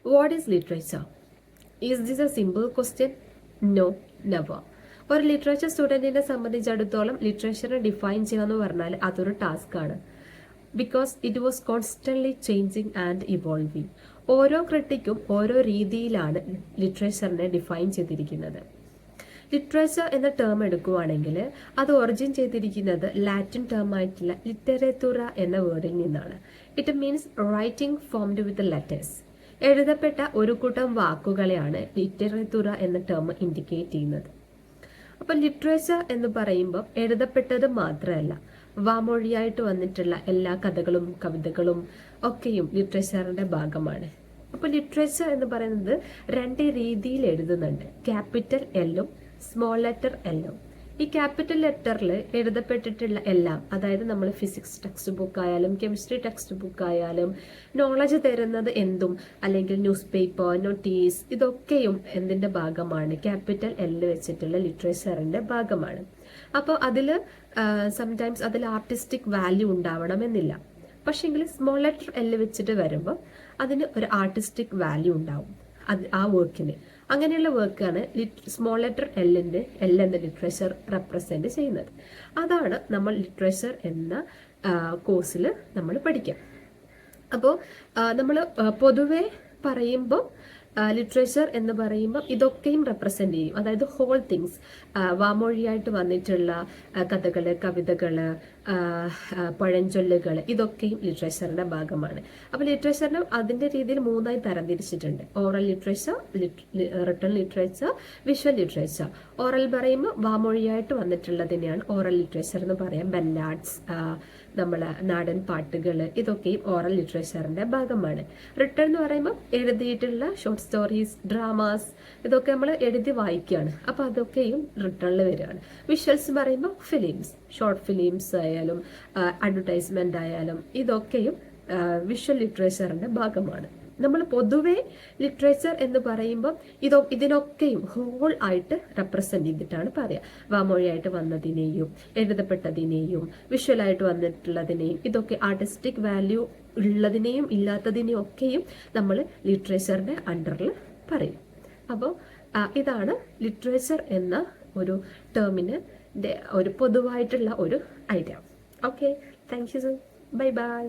What is literature? Is this a simple question? No, never. ഒരു literature സ്റ്റുഡൻറ്റിനെ സംബന്ധിച്ചിടത്തോളം ലിറ്ററേച്ചറിനെ ഡിഫൈൻ ചെയ്യുക എന്ന് പറഞ്ഞാൽ അതൊരു ടാസ്ക്കാണ്. Because it was constantly changing and evolving. ഓരോ ക്രിട്ടിക്കും ഓരോ രീതിയിലാണ് ലിറ്ററേച്ചറിനെ ഡിഫൈൻ ചെയ്തിരിക്കുന്നത്. ലിറ്ററേച്ചർ എന്ന ടേം എടുക്കുകയാണെങ്കിൽ അത് ഒറിജിൻ ചെയ്തിരിക്കുന്നത് ലാറ്റിൻ ടേം ആയിട്ടുള്ള ലിറ്ററേത്തുറ എന്ന വേർഡിൽ നിന്നാണ്. It means writing formed with letters. എഴുതപ്പെട്ട ഒരു കൂട്ടം വാക്കുകളെയാണ് ലിറ്ററേത്തുറ എന്ന ടേം ഇൻഡിക്കേറ്റ് ചെയ്യുന്നത്. അപ്പം ലിറ്ററേച്ചർ എന്ന് പറയുമ്പോൾ എഴുതപ്പെട്ടത് മാത്രമല്ല, വാമൊഴിയായിട്ട് വന്നിട്ടുള്ള എല്ലാ കഥകളും കവിതകളും ഒക്കെയും ലിറ്ററേച്ചറിന്റെ ഭാഗമാണ്. അപ്പോൾ ലിറ്ററേച്ചർ എന്ന് പറയുന്നത് രണ്ട് രീതിയിൽ എഴുതുന്നുണ്ട്, ക്യാപിറ്റൽ എല്ലും സ്മോൾ ലെറ്റർ എല്ലും. ഈ ക്യാപിറ്റൽ ലെറ്ററിൽ എഴുതപ്പെട്ടിട്ടുള്ള എല്ലാം, അതായത് നമ്മൾ ഫിസിക്സ് ടെക്സ്റ്റ് ബുക്ക് ആയാലും കെമിസ്ട്രി ടെക്സ്റ്റ് ബുക്ക് ആയാലും നോളജ് തരുന്നത് എന്തും, അല്ലെങ്കിൽ ന്യൂസ് പേപ്പർ, നോട്ടീസ്, ഇതൊക്കെയും എന്തിൻ്റെ ഭാഗമാണ്? ക്യാപിറ്റൽ എല്ല് വെച്ചിട്ടുള്ള ലിറ്ററേച്ചറിൻ്റെ ഭാഗമാണ്. അപ്പോൾ അതിൽ സംടൈംസ് അതിൽ ആർട്ടിസ്റ്റിക് വാല്യൂ ഉണ്ടാവണമെന്നില്ല. പക്ഷേങ്കിൽ സ്മോൾ ലെറ്റർ എല്ല് വെച്ചിട്ട് വരുമ്പോൾ അതിന് ഒരു ആർട്ടിസ്റ്റിക് വാല്യൂ ഉണ്ടാവും ആ വർക്കിന്. അങ്ങനെയുള്ള വർക്കാണ് സ്മോൾ ലെറ്റർ എൽ എന്ന ലിറ്ററേച്ചർ റെപ്രസെന്റ് ചെയ്യുന്നത്. അതാണ് നമ്മൾ ലിറ്ററേച്ചർ എന്ന കോഴ്സിൽ നമ്മൾ പഠിക്കുക. അപ്പോൾ നമ്മൾ പൊതുവെ പറയുമ്പോൾ ലിറ്ററേച്ചർ എന്ന് പറയുമ്പോൾ ഇതൊക്കെയും റെപ്രസെന്റ് ചെയ്യും. അതായത് ഹോൾ തിങ്സ്, വാമൊഴിയായിട്ട് വന്നിട്ടുള്ള കഥകൾ, കവിതകൾ, പഴഞ്ചൊല്ലുകൾ, ഇതൊക്കെയും ലിറ്ററേച്ചറിന്റെ ഭാഗമാണ്. അപ്പോൾ ലിറ്ററേച്ചറിന് അതിന്റെ രീതിയിൽ മൂന്നായി തരംതിരിച്ചിട്ടുണ്ട്: oral literature, written literature, visual literature. Oral പറയുമ്പോൾ വാമൊഴിയായിട്ട് വന്നിട്ടുള്ളതിനെയാണ് ഓറൽ ലിറ്ററേച്ചർ എന്ന് പറയാം. ബല്ലാഡ്സ്, നമ്മളെ നാടൻ പാട്ടുകൾ, ഇതൊക്കെയും ഓറൽ ലിറ്ററേച്ചറിന്റെ ഭാഗമാണ്. റിട്ടൺ എന്ന് പറയുമ്പോൾ എഴുതിയിട്ടുള്ള ഷോർട്ട് സ്റ്റോറീസ്, ഡ്രാമാസ്, ഇതൊക്കെ നമ്മൾ എഴുതി വായിക്കുകയാണ്. അപ്പോൾ അതൊക്കെയും റിട്ടണിൽ വരികയാണ്. വിഷ്വൽസ് പറയുമ്പോൾ ഫിലിംസ്, ഷോർട്ട് ഫിലിംസ് ആയാലും അഡ്വർടൈസ്മെന്റ് ആയാലും ഇതൊക്കെയും വിഷ്വൽ ലിറ്ററേച്ചറിന്റെ ഭാഗമാണ്. നമ്മൾ പൊതുവെ ലിറ്ററേച്ചർ എന്ന് പറയുമ്പോൾ ഇതിനൊക്കെയും ഹോൾ ആയിട്ട് റെപ്രസെന്റ് ചെയ്തിട്ടാണ് പറയുക. വാമൊഴിയായിട്ട് വന്നതിനെയും എഴുതപ്പെട്ടതിനെയും വിഷ്വലായിട്ട് വന്നിട്ടുള്ളതിനെയും, ഇതൊക്കെ ആർട്ടിസ്റ്റിക് വാല്യൂ ഉള്ളതിനെയും ഇല്ലാത്തതിനെയും ഒക്കെയും നമ്മൾ ലിറ്ററേച്ചറിന്റെ അണ്ടറിൽ പറയും. അപ്പോൾ ഇതാണ് ലിറ്ററേച്ചർ എന്ന ഒരു ടേമിന് ഒരു പൊതുവായിട്ടുള്ള ഒരു idea. Okay, thank you. Bye bye.